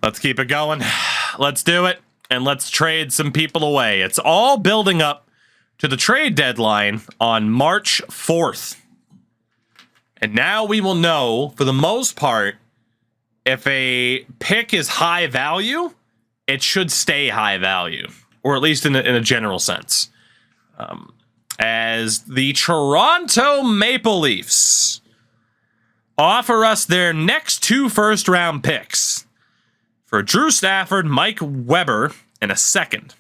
Let's keep it going. Let's do it. And let's trade some people away. It's all building up to the trade deadline on March 4th. And now we will know, for the most part, if a pick is high value, it should stay high value. Or at least in a general sense. As the Toronto Maple Leafs offer us their next 2 first-round picks for Drew Stafford, Mike Weber, and a second.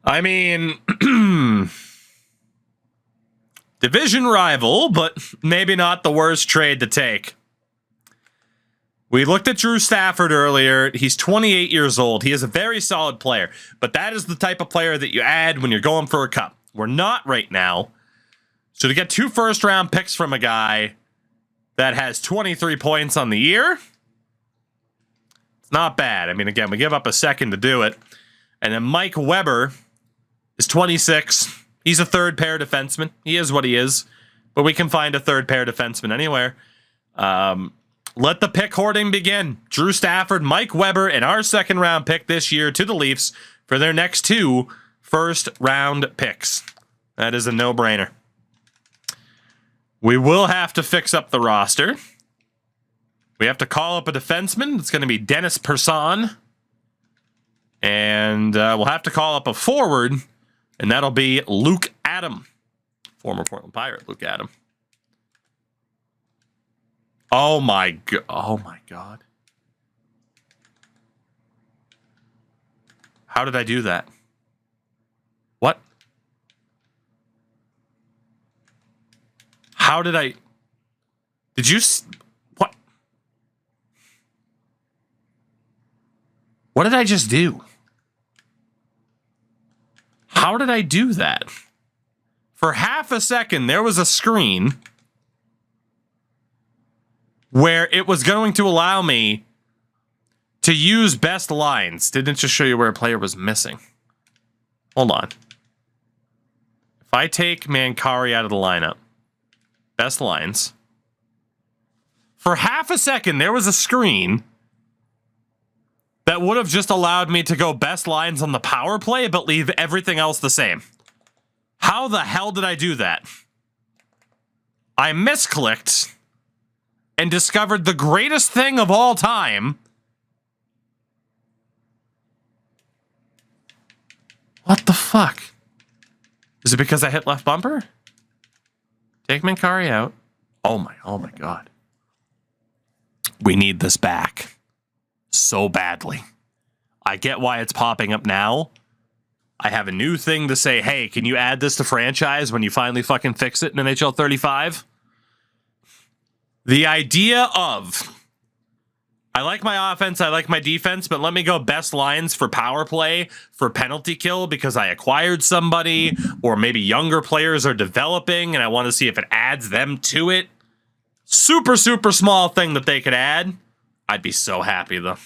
I mean, division rival, but maybe not the worst trade to take. We looked at Drew Stafford earlier. He's 28 years old. He is a very solid player, but that is the type of player that you add when you're going for a cup. We're not right now. So to get 2 first-round picks from a guy that has 23 points on the year, it's not bad. I mean, again, we give up a second to do it. And then Mike Weber is 26. He's a third-pair defenseman. He is what he is. But we can find a third-pair defenseman anywhere. Let the pick hoarding begin. Drew Stafford, Mike Weber, and our second-round pick this year to the Leafs for their next 2 first-round picks. That is a no-brainer. We will have to fix up the roster. We have to call up a defenseman. It's going to be Dennis Persson. And we'll have to call up a forward, and that'll be Luke Adam. Former Portland Pirate, Luke Adam. Oh my God. How did I do that? What? How did I... Did you... What? What did I just do? How did I do that? For half a second, there was a screen where it was going to allow me to use best lines. Didn't just show you where a player was missing. Hold on. If I take Mancari out of the lineup, best lines. For half a second, there was a screen that would have just allowed me to go best lines on the power play, but leave everything else the same. How the hell did I do that? I misclicked and discovered the greatest thing of all time. What the fuck? Is it because I hit left bumper? Take Mancari out. Oh my God. We need this back so badly. I get why it's popping up now. I have a new thing to say, hey, can you add this to franchise when you finally fucking fix it in NHL 35? The idea of, I like my offense, I like my defense, but let me go best lines for power play, for penalty kill, because I acquired somebody, or maybe younger players are developing, and I want to see if it adds them to it. Super, super small thing that they could add. I'd be so happy, though.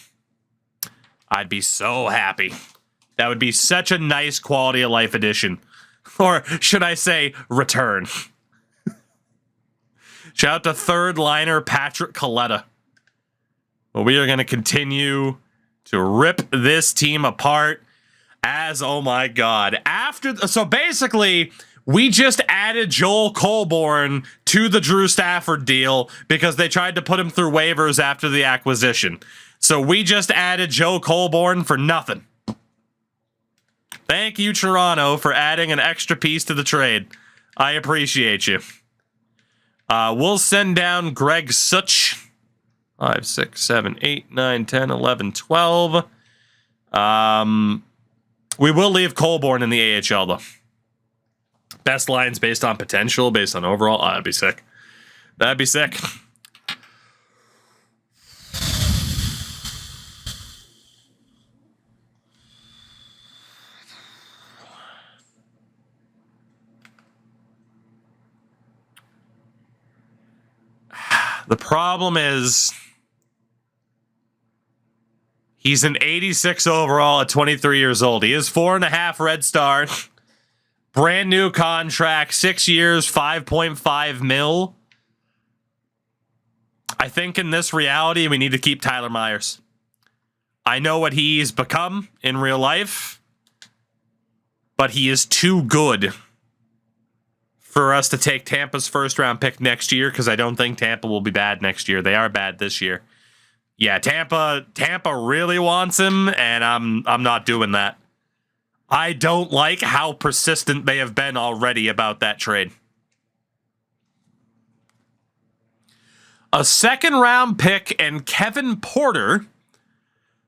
I'd be so happy. That would be such a nice quality of life addition. Or should I say, return. Shout out to third liner Patrick Coletta. Well, we are going to continue to rip this team apart as, oh my God. So basically, we just added Joel Colborne to the Drew Stafford deal because they tried to put him through waivers after the acquisition. So we just added Joe Colborne for nothing. Thank you, Toronto, for adding an extra piece to the trade. I appreciate you. We'll send down Greg Such. 5, 6, 7, 8, 9, 10, 11, 12. We will leave Colborne in the AHL, though. Best lines based on potential, based on overall. Oh, that'd be sick. That'd be sick. The problem is he's an 86 overall at 23 years old. He is 4.5 Red Star. Brand new contract, 6 years, 5.5 mil. I think in this reality, we need to keep Tyler Myers. I know what he's become in real life, but he is too good for us to take Tampa's first-round pick next year, because I don't think Tampa will be bad next year. They are bad this year. Yeah, Tampa really wants him, and I'm not doing that. I don't like how persistent they have been already about that trade. A second-round pick and Kevin Porter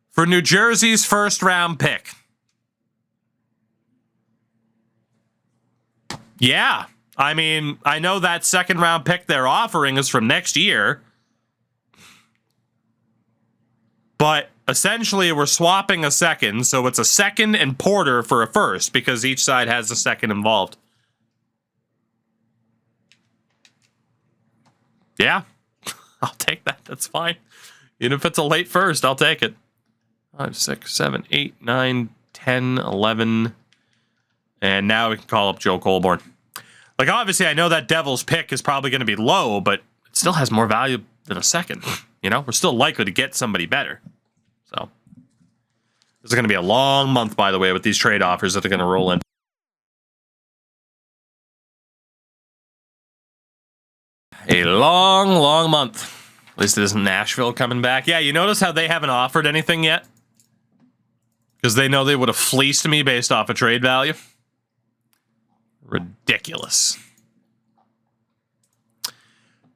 for New Jersey's first-round pick. Yeah. I mean, I know that second-round pick they're offering is from next year. But essentially, we're swapping a second, so it's a second and Porter for a first, because each side has a second involved. Yeah. I'll take that. That's fine. Even if it's a late first, I'll take it. 5, 6, 7, 8, 9, 10, 11. And now we can call up Joe Colborne. Like, obviously, I know that Devils pick is probably going to be low, but it still has more value than a second. You know, we're still likely to get somebody better. So, this is going to be a long month, by the way, with these trade offers that are going to roll in. A long, long month. At least it isn't Nashville coming back. Yeah, you notice how they haven't offered anything yet? Because they know they would have fleeced me based off of trade value. Ridiculous.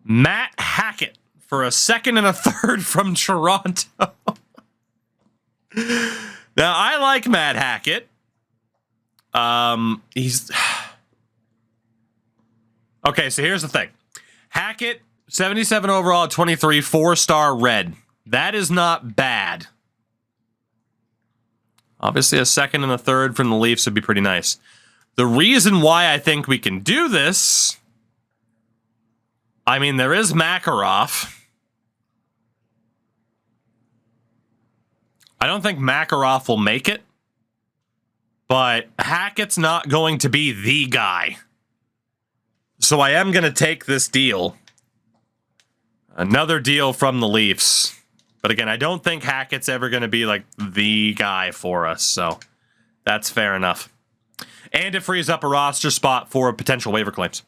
Matt Hackett for a second and a third from Toronto. Now, I like Matt Hackett. He's... Okay, so here's the thing. Hackett, 77 overall, 23, 4-star red. That is not bad. Obviously, a second and a third from the Leafs would be pretty nice. The reason why I think we can do this... I mean, there is Makarov. I don't think Makarov will make it. But Hackett's not going to be the guy. So I am going to take this deal. Another deal from the Leafs. But again, I don't think Hackett's ever going to be like the guy for us. So that's fair enough. And it frees up a roster spot for potential waiver claims.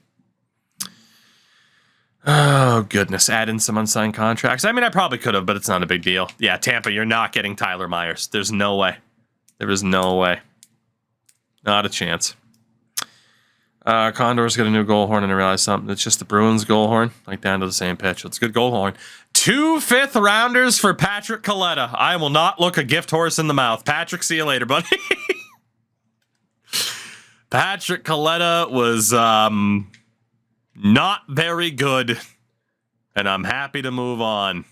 Oh, goodness. Add in some unsigned contracts. I mean, I probably could have, but it's not a big deal. Yeah, Tampa, you're not getting Tyler Myers. There's no way. There is no way. Not a chance. Condor's got a new goal horn, and I realized something. It's just the Bruins goal horn, like down to the same pitch. It's a good goal horn. 2 5th-rounders for Patrick Kaleta. I will not look a gift horse in the mouth. Patrick, see you later, buddy. Patrick Kaleta was not very good, and I'm happy to move on.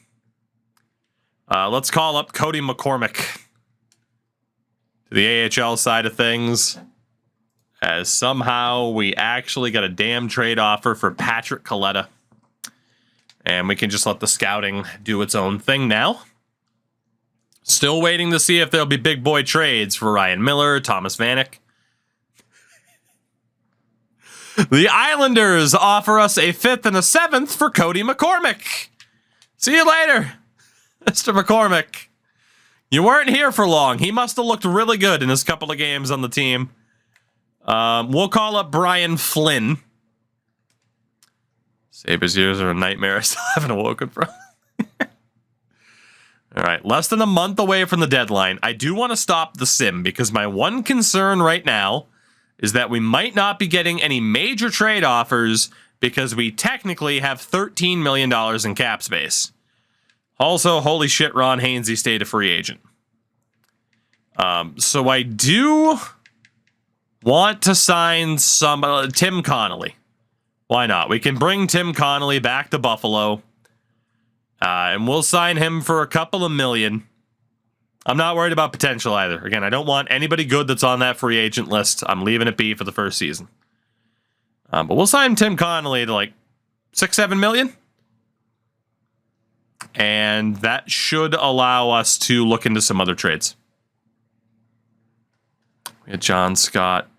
Let's call up Cody McCormick to the AHL side of things, as somehow we actually got a damn trade offer for Patrick Kaleta. And we can just let the scouting do its own thing now. Still waiting to see if there'll be big boy trades for Ryan Miller, Thomas Vanek. The Islanders offer us a 5th and a 7th for Cody McCormick. See you later, Mr. McCormick. You weren't here for long. He must have looked really good in his couple of games on the team. We'll call up Brian Flynn. Sabres years are a nightmare. I still haven't awoken from. All right, less than a month away from the deadline. I do want to stop the sim because my one concern right now is that we might not be getting any major trade offers because we technically have $13 million in cap space. Also, holy shit, Ron Hainsey stayed a free agent. So I do want to sign some Tim Connolly. Why not? We can bring Tim Connolly back to Buffalo. And we'll sign him for a couple of million. I'm not worried about potential either. Again, I don't want anybody good that's on that free agent list. I'm leaving it be for the first season. But we'll sign Tim Connolly to like 6-7 million. And that should allow us to look into some other trades. We had John Scott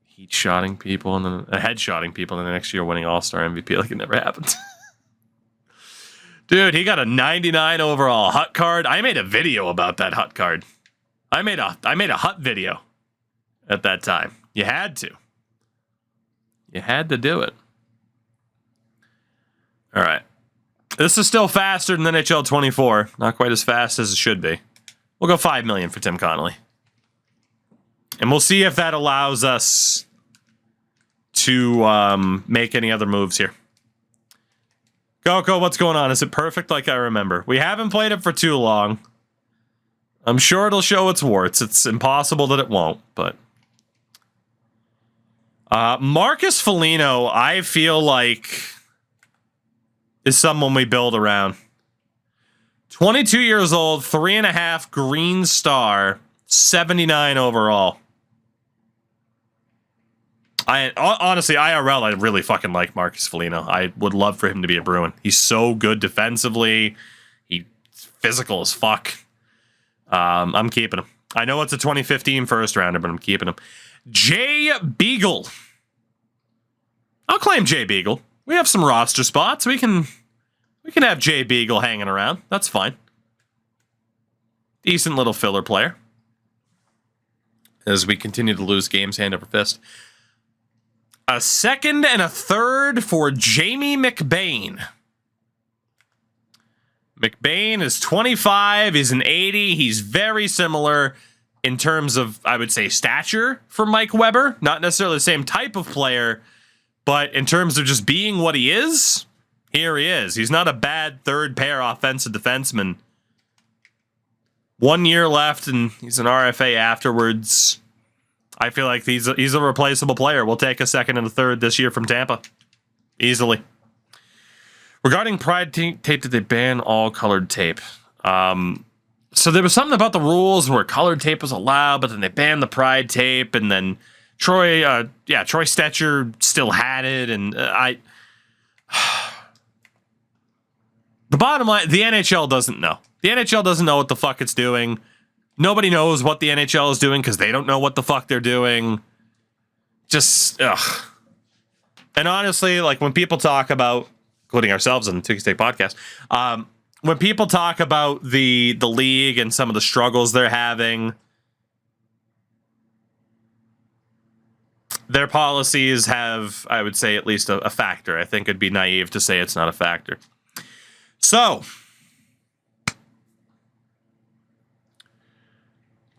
heat-shotting people and then head-shotting people, and the next year winning All-Star MVP like it never happened. Dude, he got a 99 overall Hut card. I made a video about that Hut card. I made a Hut video at that time. You had to. You had to do it. All right. This is still faster than NHL 24. Not quite as fast as it should be. We'll go $5 million for Tim Connolly. And we'll see if that allows us to make any other moves here. Coco, what's going on? Is it perfect like I remember? We haven't played it for too long. I'm sure it'll show its warts. It's impossible that it won't, but... Marcus Foligno, I feel like, is someone we build around. 22 years old, 3.5 green star, 79 overall. Honestly, IRL, I really fucking like Marcus Foligno. I would love for him to be a Bruin. He's so good defensively. He's physical as fuck. I'm keeping him. I know it's a 2015 first rounder, but I'm keeping him. Jay Beagle. I'll claim Jay Beagle. We have some roster spots. We can have Jay Beagle hanging around. That's fine. Decent little filler player. As we continue to lose games hand over fist. A second and a third for Jamie McBain. McBain is 25. He's an 80. He's very similar in terms of, I would say, stature for Mike Weber. Not necessarily the same type of player, but in terms of just being what he is, here he is. He's not a bad third pair offensive defenseman. 1 year left, and he's an RFA afterwards. I feel like he's a replaceable player. We'll take a second and a third this year from Tampa. Easily. Regarding Pride tape, did they ban all colored tape? So there was something about the rules where colored tape was allowed, but then they banned the Pride tape, and then Troy Stetcher still had it, and the bottom line, the NHL doesn't know. The NHL doesn't know what the fuck it's doing. Nobody knows what the NHL is doing because they don't know what the fuck they're doing. Just, ugh. And honestly, like when people talk about, including ourselves on the Tookie Steak podcast, when people talk about the league and some of the struggles they're having, their policies have, I would say, at least a factor. I think it'd be naive to say it's not a factor. So,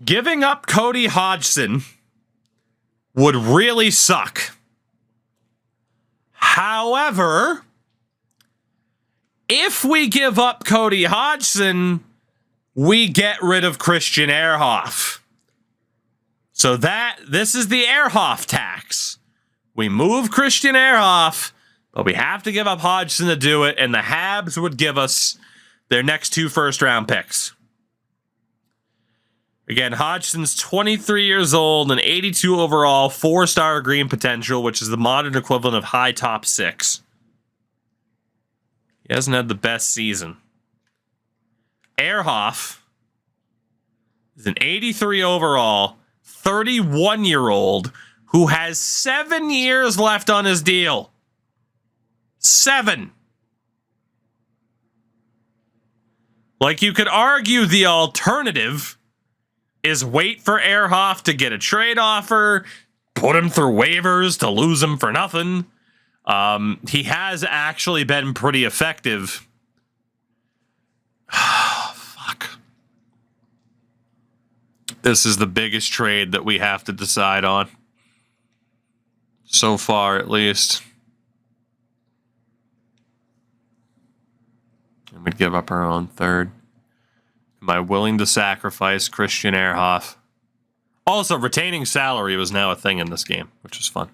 giving up Cody Hodgson would really suck. However, if we give up Cody Hodgson, we get rid of Christian Ehrhoff. So this is the Ehrhoff tax. We move Christian Ehrhoff, but we have to give up Hodgson to do it, and the Habs would give us their next 2 first-round picks. Again, Hodgson's 23 years old, an 82 overall, 4-star green potential, which is the modern equivalent of high top 6. He hasn't had the best season. Ehrhoff is an 83 overall, 31-year-old who has 7 years left on his deal. 7. Like, you could argue the alternative is wait for Ehrhoff to get a trade offer, put him through waivers to lose him for nothing. He has actually been pretty effective. Fuck. This is the biggest trade that we have to decide on. So far, at least. And we'd give up our own third. Am I willing to sacrifice Christian Ehrhoff? Also, retaining salary was now a thing in this game, which is fun.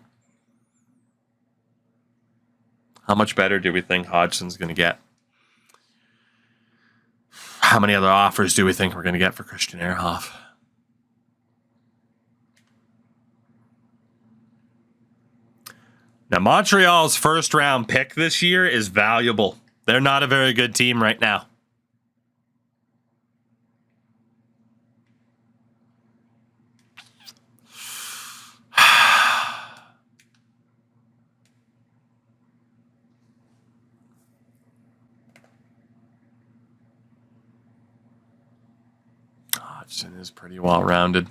How much better do we think Hodgson's going to get? How many other offers do we think we're going to get for Christian Ehrhoff? Now, Montreal's first-round pick this year is valuable. They're not a very good team right now. Hodgson is pretty well-rounded.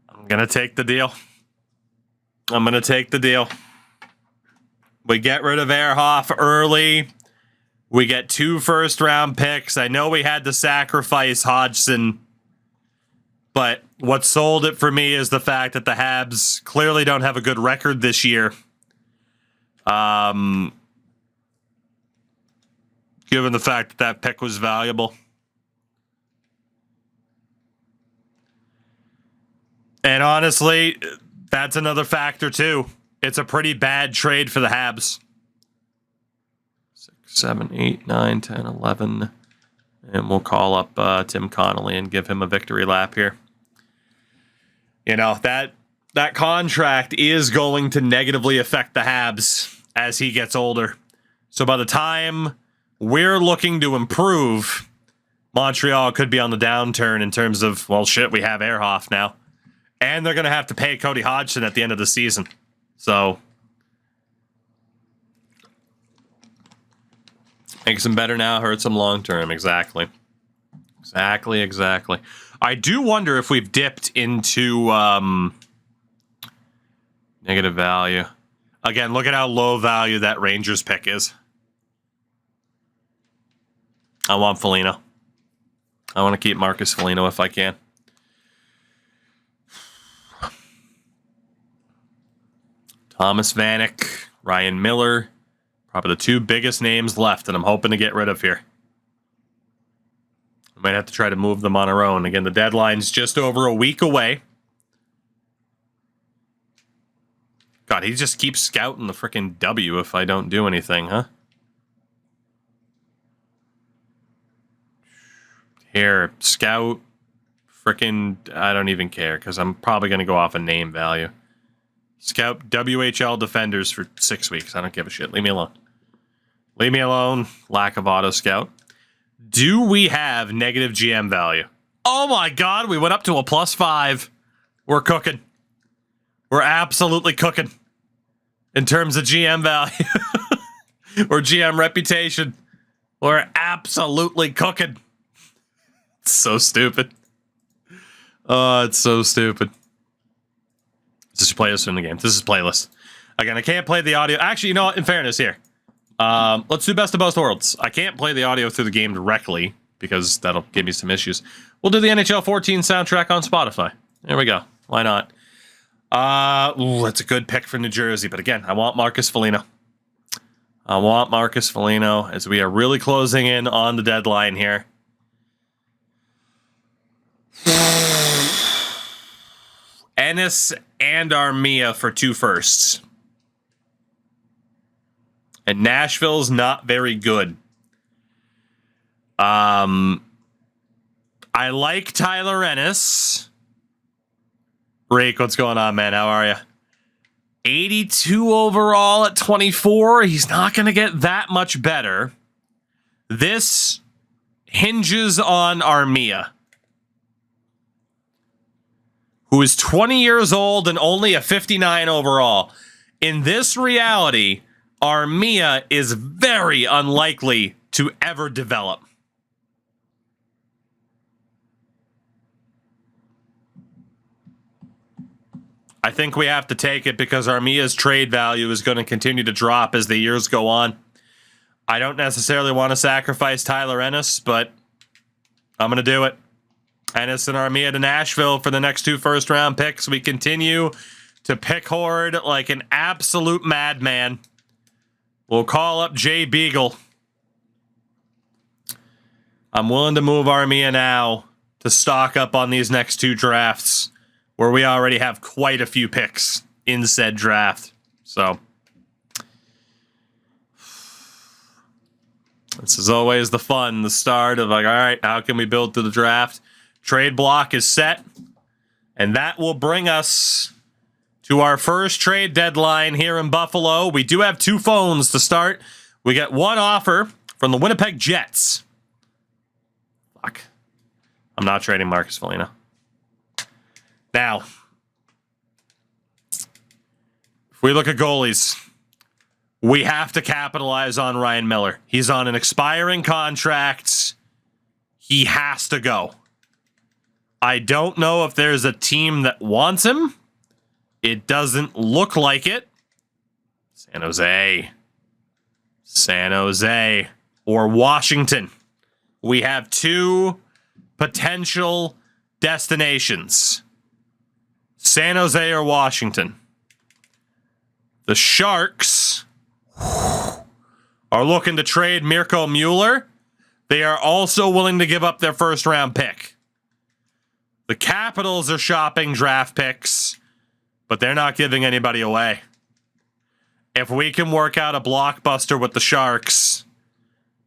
I'm going to take the deal. We get rid of Ehrhoff early. We get 2 first-round picks. I know we had to sacrifice Hodgson, but what sold it for me is the fact that the Habs clearly don't have a good record this year. Given the fact that that pick was valuable. And honestly, that's another factor too. It's a pretty bad trade for the Habs. 6, 7, 8, 9, 10, 11. And we'll call up Tim Connolly and give him a victory lap here. You know, that contract is going to negatively affect the Habs as he gets older. So by the time we're looking to improve, Montreal could be on the downturn in terms of, well, shit, we have Ehrhoff now. And they're going to have to pay Cody Hodgson at the end of the season. So, makes him better now, hurts him long term. Exactly. I do wonder if we've dipped into negative value. Again, look at how low value that Rangers pick is. I want Foligno. I want to keep Marcus Foligno if I can. Thomas Vanek, Ryan Miller, probably the 2 biggest names left, and I'm hoping to get rid of here. We might have to try to move them on our own. Again, the deadline's just over a week away. God, he just keeps scouting the frickin' W if I don't do anything, huh? Here, scout, frickin', I don't even care, because I'm probably going to go off a name value. Scout WHL defenders for 6 weeks. I don't give a shit. Leave me alone. Leave me alone. Lack of auto scout. Do we have negative GM value? Oh my God, we went up to a +5. We're cooking. We're absolutely cooking. In terms of GM value. Or GM reputation. We're absolutely cooking. It's so stupid. Oh, it's so stupid. This is playlist in the game. This is playlist. Again, I can't play the audio. Actually, you know what? In fairness here. Let's do best of both worlds. I can't play the audio through the game directly because that'll give me some issues. We'll do the NHL 14 soundtrack on Spotify. There we go. Why not? That's a good pick for New Jersey. But again, I want Marcus Foligno. As we are really closing in on the deadline here. Ennis and Armia for 2 firsts. And Nashville's not very good. I like Tyler Ennis. Rake, what's going on, man? How are you? 82 overall at 24. He's not going to get that much better. This hinges on Armia, who is 20 years old and only a 59 overall. In this reality, Armia is very unlikely to ever develop. I think we have to take it because Armia's trade value is going to continue to drop as the years go on. I don't necessarily want to sacrifice Tyler Ennis, but I'm going to do it. Ennis and Armia to Nashville for the next 2 first-round picks. We continue to pick horde like an absolute madman. We'll call up Jay Beagle. I'm willing to move Armia now to stock up on these next 2 drafts where we already have quite a few picks in said draft. So this is always the fun, the start of like, all right, how can we build to the draft? Trade block is set, and that will bring us to our first trade deadline here in Buffalo. We do have 2 phones to start. We get 1 offer from the Winnipeg Jets. Fuck. I'm not trading Marcus Foligno. Now, if we look at goalies, we have to capitalize on Ryan Miller. He's on an expiring contract. He has to go. I don't know if there's a team that wants him. It doesn't look like it. San Jose. San Jose. Or Washington. We have two potential destinations. San Jose or Washington. The Sharks are looking to trade Mirko Mueller. They are also willing to give up their first round pick. The Capitals are shopping draft picks, but they're not giving anybody away. If we can work out a blockbuster with the Sharks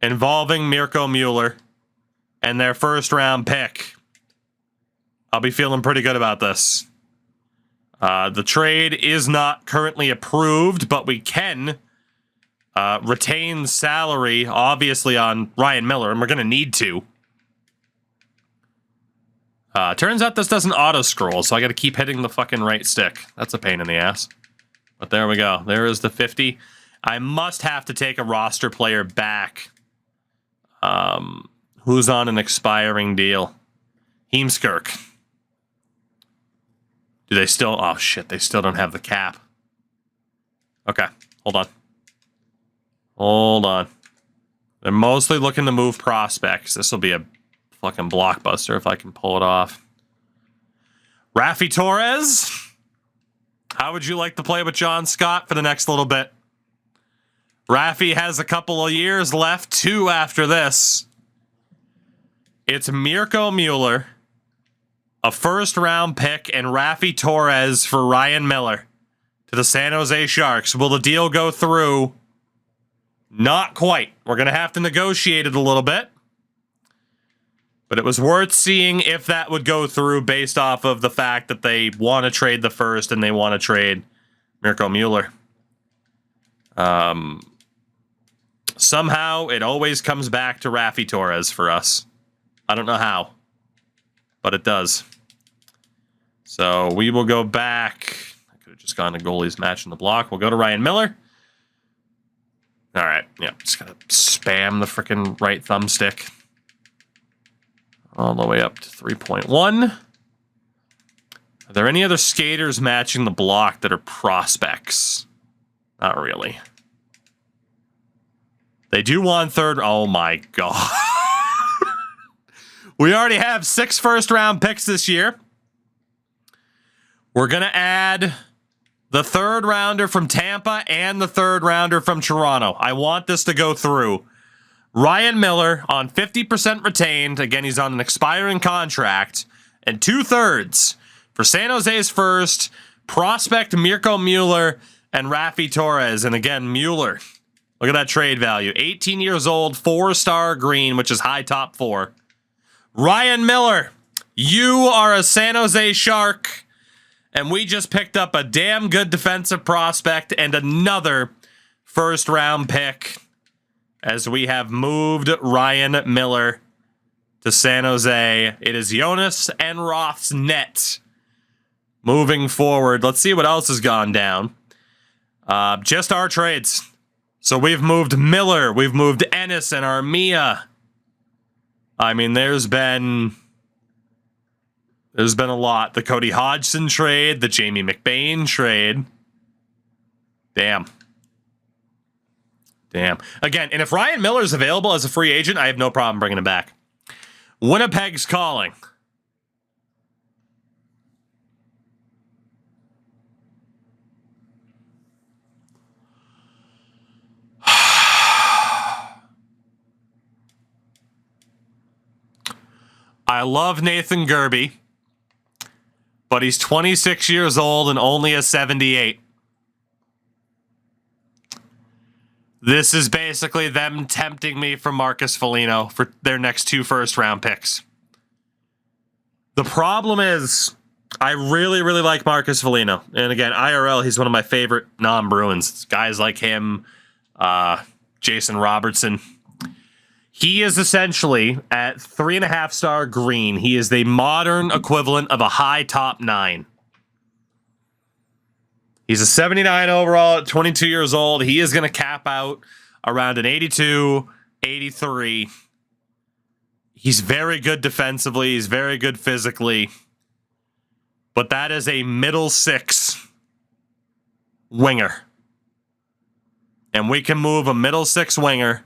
involving Mirko Mueller and their first round pick, I'll be feeling pretty good about this. The trade is not currently approved, but we can retain salary, obviously, on Ryan Miller, and we're going to need to. Turns out this doesn't auto-scroll, so I got to keep hitting the fucking right stick. That's a pain in the ass. But there we go. There is the 50. I must have to take a roster player back. Who's on an expiring deal? Heemskirk. Do they still... Oh, shit. They still don't have the cap. Okay. Hold on. Hold on. They're mostly looking to move prospects. This will be a fucking blockbuster if I can pull it off. Raffi Torres. How would you like to play with John Scott for the next little bit? Raffi has a couple of years left, 2 after this. It's Mirko Mueller, a first-round pick, and Raffi Torres for Ryan Miller to the San Jose Sharks. Will the deal go through? Not quite. We're going to have to negotiate it a little bit. But it was worth seeing if that would go through based off of the fact that they want to trade the first and they want to trade Mirko Mueller. Somehow, it always comes back to Raffi Torres for us. I don't know how, but it does. So we will go back. I could have just gone to goalies matching the block. We'll go to Ryan Miller. All right. Yeah, just got to spam the freaking right thumbstick all the way up to 3.1. Are there any other skaters matching the block that are prospects? Not really. They do want third. Oh my God. We already have 6 first-round picks this year. We're going to add the third-rounder from Tampa and the third-rounder from Toronto. I want this to go through. Ryan Miller on 50% retained. Again, he's on an expiring contract. And 2/3 for San Jose's first, prospect Mirko Mueller and Raffi Torres. And again, Mueller, look at that trade value. 18 years old, 4-star green, which is high top 4. Ryan Miller, you are a San Jose Shark, and we just picked up a damn good defensive prospect and another first-round pick as we have moved Ryan Miller to San Jose. It is Jonas and Roth's net moving forward. Let's see what else has gone down. Just our trades. So we've moved Miller, we've moved Ennis and Armia. I mean, there's been a lot. The Cody Hodgson trade, the Jamie McBain trade. Damn. Again, and if Ryan Miller's available as a free agent, I have no problem bringing him back. Winnipeg's calling. I love Nathan Gerby, but he's 26 years old and only a 78. This is basically them tempting me for Marcus Foligno for their next 2 first-round picks. The problem is, I really, really like Marcus Foligno. And again, IRL, he's one of my favorite non-Bruins. Guys like him, Jason Robertson. He is essentially at 3.5-star green. He is the modern equivalent of a high top 9. He's a 79 overall at 22 years old. He is going to cap out around an 82, 83. He's very good defensively. He's very good physically. But that is a middle 6 winger. And we can move a middle 6 winger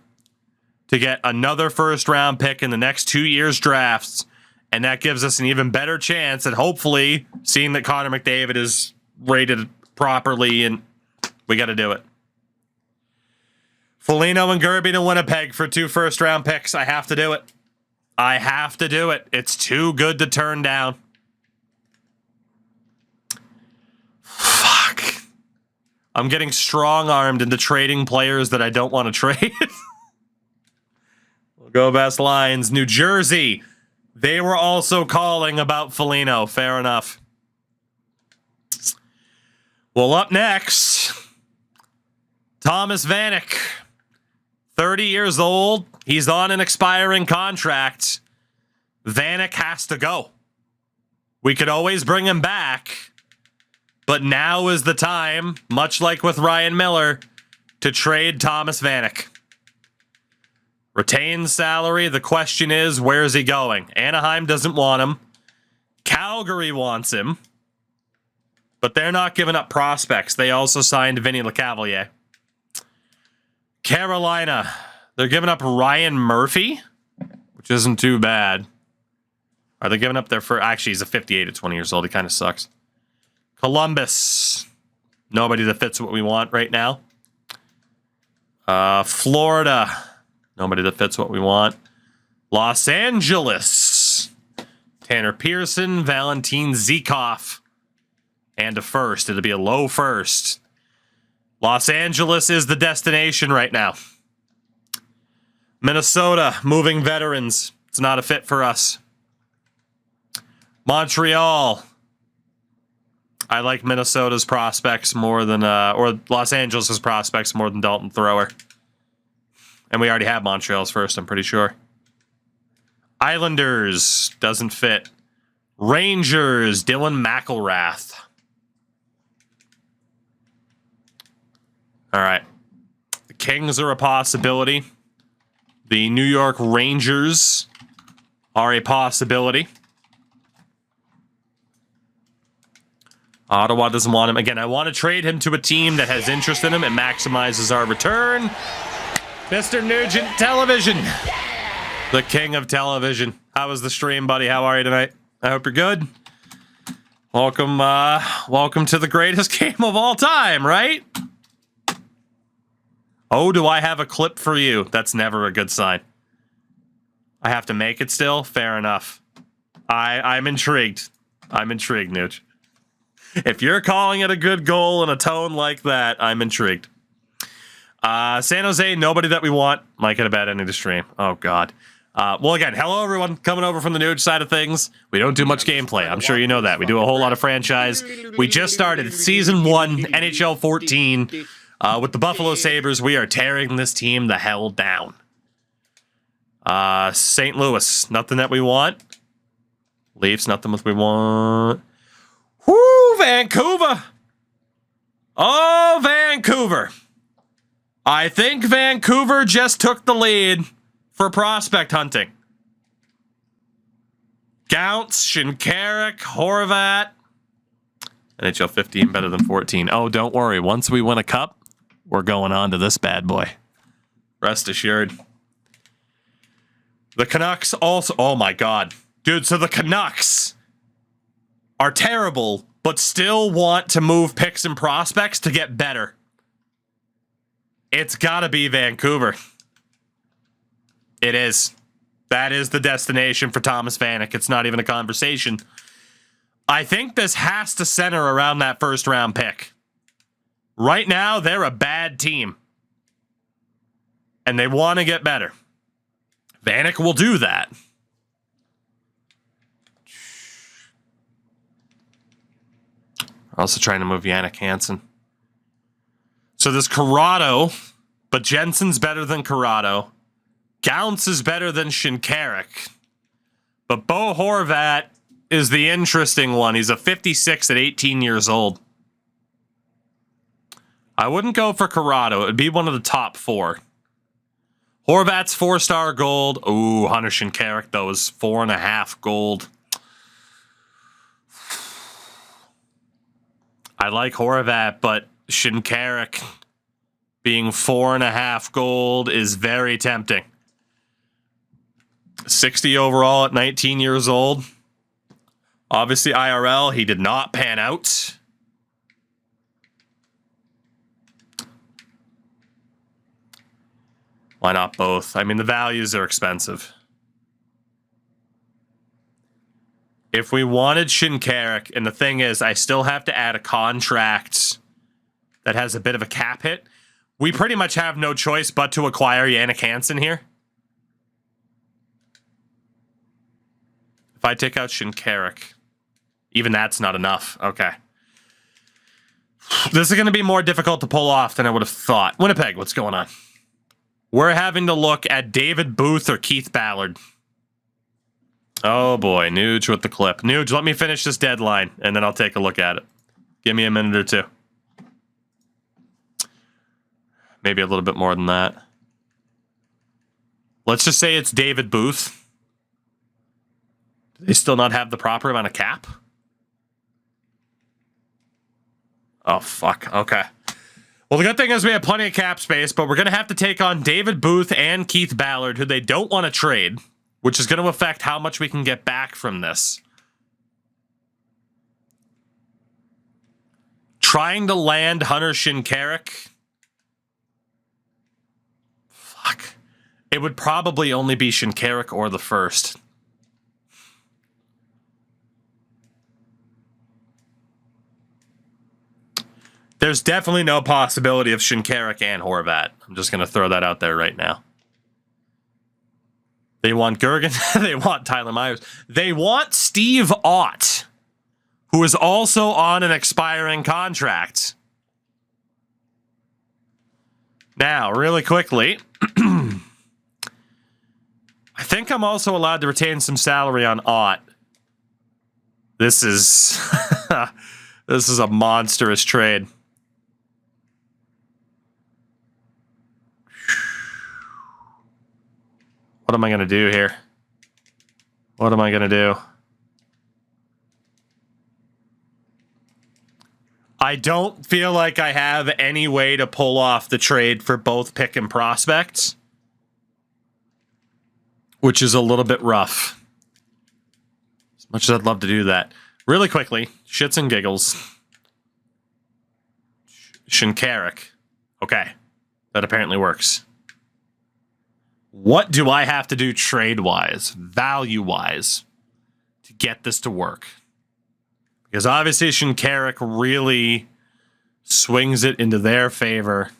to get another first-round pick in the next 2 years' drafts. And that gives us an even better chance at hopefully seeing that Connor McDavid is rated properly, and we got to do it. Foligno and Gerby to Winnipeg for 2 first-round picks. I have to do it. I have to do it. It's too good to turn down. Fuck. I'm getting strong-armed into trading players that I don't want to trade. We'll go best lines. New Jersey. They were also calling about Foligno. Fair enough. Well, up next, Thomas Vanek. 30 years old. He's on an expiring contract. Vanek has to go. We could always bring him back, but now is the time, much like with Ryan Miller, to trade Thomas Vanek. Retain salary. The question is, where is he going? Anaheim doesn't want him. Calgary wants him, but they're not giving up prospects. They also signed Vinny LeCavalier. Carolina, they're giving up Ryan Murphy, which isn't too bad. Are they giving up their first? Actually, he's a 58 at 20 years old. He kind of sucks. Columbus, nobody that fits what we want right now. Florida, nobody that fits what we want. Los Angeles, Tanner Pearson, Valentin Zykov, and a first. It'll be a low first. Los Angeles is the destination right now. Minnesota, moving veterans. It's not a fit for us. Montreal. I like Minnesota's prospects more than, or Los Angeles' prospects more than Dalton Thrower. And we already have Montreal's first, I'm pretty sure. Islanders, doesn't fit. Rangers, Dylan McIlrath. All right. The Kings are a possibility. The New York Rangers are a possibility. Ottawa doesn't want him. Again, I want to trade him to a team that has interest in him. It maximizes our return. Mr. Nugent Television. The king of television. How was the stream, buddy? How are you tonight? I hope you're good. Welcome, welcome to the greatest game of all time, right? Oh, do I have a clip for you? That's never a good sign. I have to make it still? Fair enough. I'm intrigued. I'm intrigued, Nooch. If you're calling it a good goal in a tone like that, I'm intrigued. San Jose, nobody that we want. Might get a bad ending to stream. Oh, God. Well, again, hello, everyone. Coming over from the Nooch side of things. We don't do much gameplay. I'm sure you know that. We do a whole lot of franchise. We just started Season 1, NHL 14. With the Buffalo Sabres, we are tearing this team the hell down. St. Louis, nothing that we want. Leafs, nothing that we want. Whoo, Vancouver. Oh, Vancouver. I think Vancouver just took the lead for prospect hunting. Gaunce, Shinkarik, Horvat. NHL 15 better than 14. Oh, don't worry. Once we win a cup, we're going on to this bad boy. Rest assured. The Canucks also... Oh, my God. Dude, so the Canucks are terrible, but still want to move picks and prospects to get better. It's got to be Vancouver. It is. That is the destination for Thomas Vanek. It's not even a conversation. I think this has to center around that first round pick. Right now, they're a bad team. And they want to get better. Vanek will do that. Also trying to move Yannick Hansen. So there's Corrado, but Jensen's better than Corrado. Gounce is better than Shinkarik. But Bo Horvat is the interesting one. He's a 56 at 18 years old. I wouldn't go for Corrado. It would be one of the top 4. Horvat's 4-star gold. Ooh, Hunter Shinkarik, though, is 4.5 gold. I like Horvat, but Shinkarik being 4.5 gold is very tempting. 60 overall at 19 years old. Obviously, IRL, he did not pan out. Why not both? I mean, the values are expensive. If we wanted Shinkarik, and the thing is, I still have to add a contract that has a bit of a cap hit. We pretty much have no choice but to acquire Jannik Hansen here. If I take out Shinkarik, even that's not enough. Okay. This is going to be more difficult to pull off than I would have thought. Winnipeg, what's going on? We're having to look at David Booth or Keith Ballard. Oh boy, Nuge with the clip. Nuge, let me finish this deadline, and then I'll take a look at it. Give me a minute or two. Maybe a little bit more than that. Let's just say it's David Booth. Do they still not have the proper amount of cap? Oh, fuck. Okay. Well, the good thing is we have plenty of cap space, but we're going to have to take on David Booth and Keith Ballard, who they don't want to trade, which is going to affect how much we can get back from this. Trying to land Hunter Shinkarik. Fuck. It would probably only be Shinkarik or the first. There's definitely no possibility of Shinkarik and Horvat. I'm just going to throw that out there right now. They want Gergen. They want Tyler Myers. They want Steve Ott, who is also on an expiring contract. Now, really quickly, I think I'm also allowed to retain some salary on Ott. This is this is a monstrous trade. What am I going to do here? What am I going to do? I don't feel like I have any way to pull off the trade for both pick and prospects, which is a little bit rough. As much as I'd love to do that. Really quickly, shits and giggles. Shinkarik. Okay. That apparently works. What do I have to do trade-wise, value-wise, to get this to work? Because obviously Shinkarik really swings it into their favor.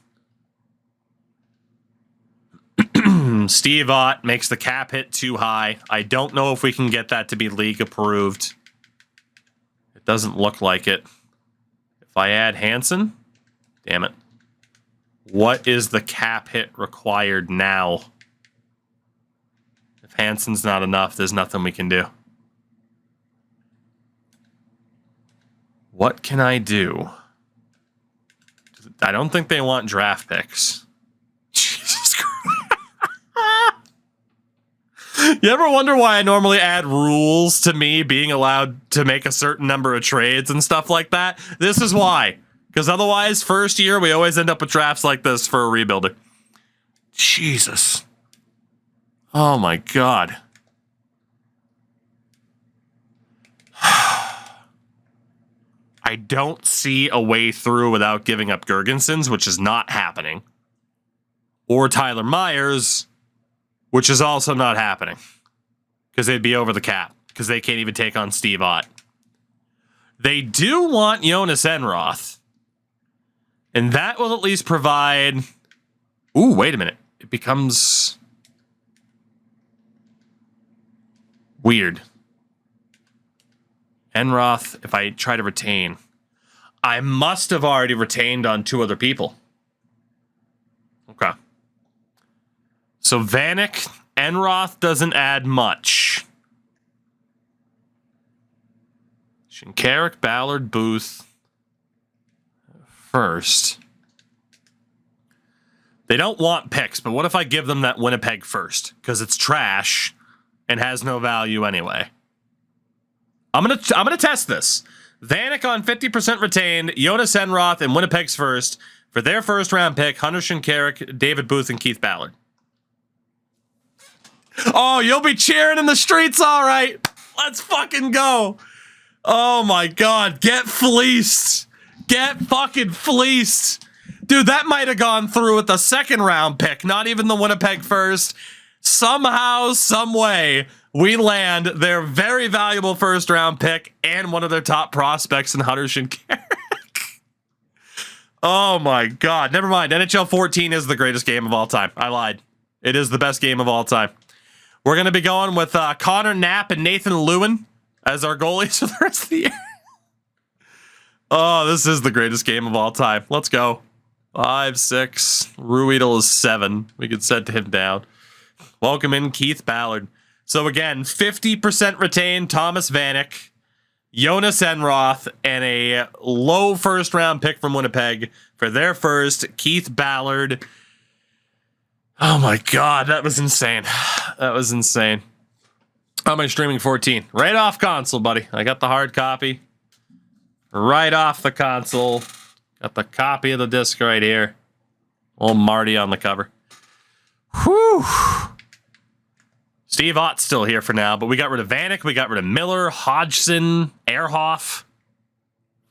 Steve Ott makes the cap hit too high. I don't know if we can get that to be league approved. It doesn't look like it. If I add Hansen, damn it. What is the cap hit required now? If Hansen's not enough, there's nothing we can do. What can I do? I don't think they want draft picks. Jesus Christ. You ever wonder why I normally add rules to me being allowed to make a certain number of trades and stuff like that? This is why. Because otherwise, first year, we always end up with drafts like this for a rebuilder. Jesus. Oh my God. I don't see a way through without giving up Gergensons, which is not happening. Or Tyler Myers, which is also not happening. Because they'd be over the cap. Because they can't even take on Steve Ott. They do want Jonas Enroth. And that will at least provide... Ooh, wait a minute. It becomes... weird. Enroth, if I try to retain, I must have already retained on 2 other people. Okay. So Vanek, Enroth doesn't add much. Shinkarik, Ballard, Booth. First. They don't want picks, but what if I give them that Winnipeg first? Because it's trash and has no value anyway. I'm gonna test this. Vanek on 50% retained, Jonas Enroth, and Winnipeg's first for their first round pick, Hunter Shinkarik, David Booth, and Keith Ballard. Oh, you'll be cheering in the streets, all right. Let's fucking go. Oh my God, get fleeced. Get fucking fleeced. Dude, that might have gone through with the second round pick, not even the Winnipeg first. Somehow, some way, we land their very valuable first round pick and one of their top prospects in Hunter Shinkarik. Oh my God. Never mind. NHL 14 is the greatest game of all time. I lied. It is the best game of all time. We're going to be going with Connor Knapp and Nathan Lewin as our goalies for the rest of the year. Oh, this is the greatest game of all time. Let's go. 5, 6. Ruedel is 7. We could set him down. Welcome in Keith Ballard. So again, 50% retained Thomas Vanek, Jonas Enroth, and a low first round pick from Winnipeg for their first, Keith Ballard. Oh my God, that was insane. That was insane. How am I streaming 14? Right off console, buddy. I got the hard copy. Right off the console. Got the copy of the disc right here. Old Marty on the cover. Whew. Steve Ott's still here for now, but we got rid of Vanek, we got rid of Miller, Hodgson, Ehrhoff.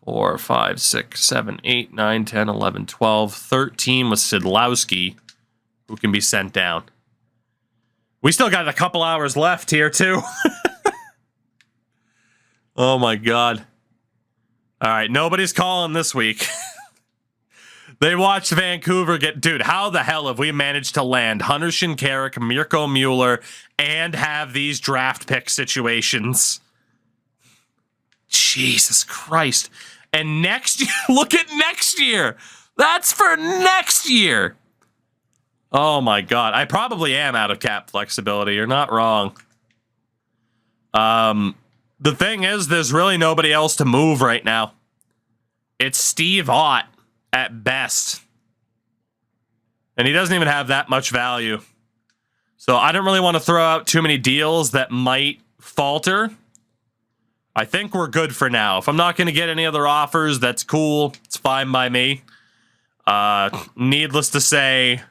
4, 5, 6, 7, 8, 9, 10, 11, 12, 13 with Sidlowski, who can be sent down. We still got a couple hours left here, too. Oh, my God. All right, nobody's calling this week. They watched Vancouver get... Dude, how the hell have we managed to land Hunter Shinkarik, Mirko Mueller, and have these draft pick situations? Jesus Christ. And next year... Look at next year! That's for next year! Oh, my God. I probably am out of cap flexibility. You're not wrong. The thing is, there's really nobody else to move right now. It's Steve Ott. At best. And he doesn't even have that much value. So I don't really want to throw out too many deals that might falter. I think we're good for now. If I'm not going to get any other offers, that's cool. It's fine by me. Needless to say,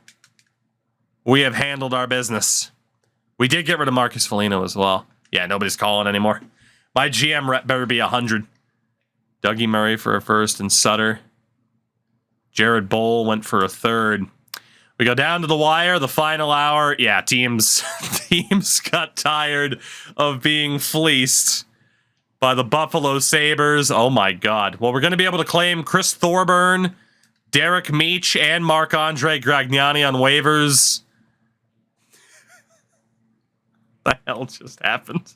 we have handled our business. We did get rid of Marcus Foligno as well. Yeah, nobody's calling anymore. My GM rep better be 100. Dougie Murray for a first and Sutter. Jared Bowl went for a third. We go down to the wire, the final hour. Yeah, teams got tired of being fleeced by the Buffalo Sabres. Oh, my God. Well, we're going to be able to claim Chris Thorburn, Derek Meach, and Marc-Andre Gragnani on waivers. What the hell just happened?